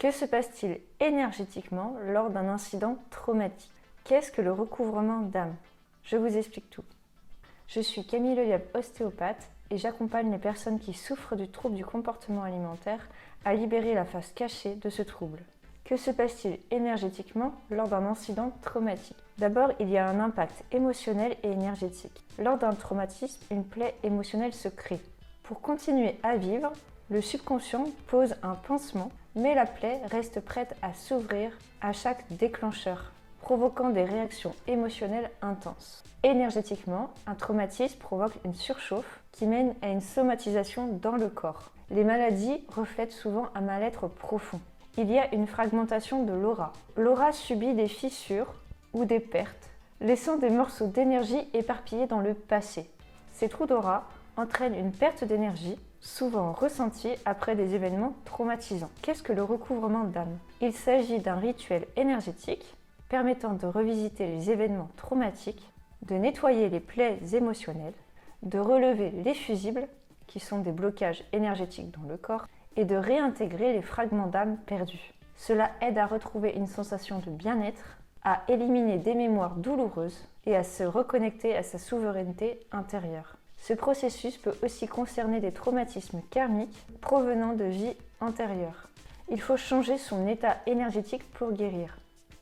Que se passe-t-il énergétiquement lors d'un incident traumatique? Qu'est-ce que le recouvrement d'âme? Je vous explique tout. Je suis Camille Lelièvre, ostéopathe, et j'accompagne les personnes qui souffrent du trouble du comportement alimentaire à libérer la face cachée de ce trouble. Que se passe-t-il énergétiquement lors d'un incident traumatique? D'abord, il y a un impact émotionnel et énergétique. Lors d'un traumatisme, une plaie émotionnelle se crée. Pour continuer à vivre, le subconscient pose un pansement, mais la plaie reste prête à s'ouvrir à chaque déclencheur, provoquant des réactions émotionnelles intenses. Énergétiquement, un traumatisme provoque une surchauffe qui mène à une somatisation dans le corps. Les maladies reflètent souvent un mal-être profond. Il y a une fragmentation de l'aura. L'aura subit des fissures ou des pertes, laissant des morceaux d'énergie éparpillés dans le passé. Ces trous d'aura entraînent une perte d'énergie, souvent ressentie après des événements traumatisants. Qu'est-ce que le recouvrement d'âme? Il s'agit d'un rituel énergétique permettant de revisiter les événements traumatiques, de nettoyer les plaies émotionnelles, de relever les fusibles, qui sont des blocages énergétiques dans le corps, et de réintégrer les fragments d'âme perdus. Cela aide à retrouver une sensation de bien-être, à éliminer des mémoires douloureuses et à se reconnecter à sa souveraineté intérieure. Ce processus peut aussi concerner des traumatismes karmiques provenant de vies antérieures. Il faut changer son état énergétique pour guérir.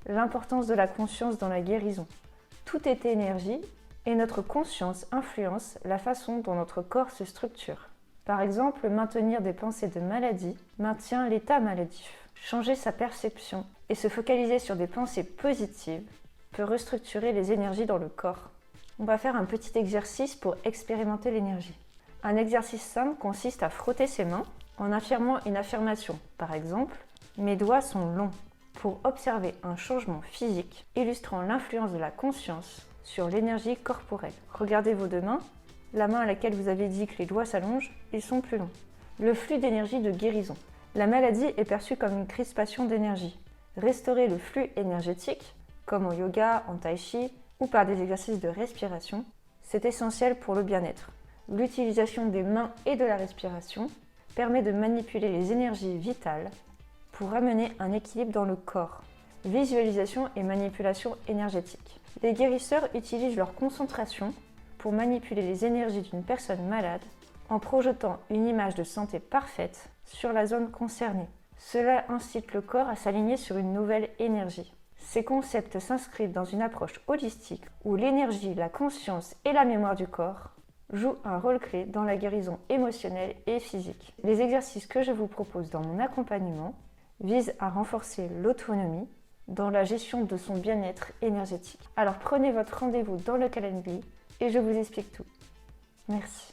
L'importance de la conscience dans la guérison. Tout est énergie et notre conscience influence la façon dont notre corps se structure. Par exemple, maintenir des pensées de maladie maintient l'état maladif. Changer sa perception et se focaliser sur des pensées positives peut restructurer les énergies dans le corps. On va faire un petit exercice pour expérimenter l'énergie. Un exercice simple consiste à frotter ses mains en affirmant une affirmation. Par exemple, « Mes doigts sont longs » pour observer un changement physique illustrant l'influence de la conscience sur l'énergie corporelle. Regardez vos deux mains. La main à laquelle vous avez dit que les doigts s'allongent, ils sont plus longs. Le flux d'énergie de guérison. La maladie est perçue comme une crispation d'énergie. Restaurer le flux énergétique, comme au yoga, en tai chi ou par des exercices de respiration, c'est essentiel pour le bien-être. L'utilisation des mains et de la respiration permet de manipuler les énergies vitales pour amener un équilibre dans le corps. Visualisation et manipulation énergétique. Les guérisseurs utilisent leur concentration pour manipuler les énergies d'une personne malade en projetant une image de santé parfaite sur la zone concernée. Cela incite le corps à s'aligner sur une nouvelle énergie. Ces concepts s'inscrivent dans une approche holistique où l'énergie, la conscience et la mémoire du corps jouent un rôle clé dans la guérison émotionnelle et physique. Les exercices que je vous propose dans mon accompagnement visent à renforcer l'autonomie dans la gestion de son bien-être énergétique. Alors prenez votre rendez-vous dans le calendrier et je vous explique tout. Merci.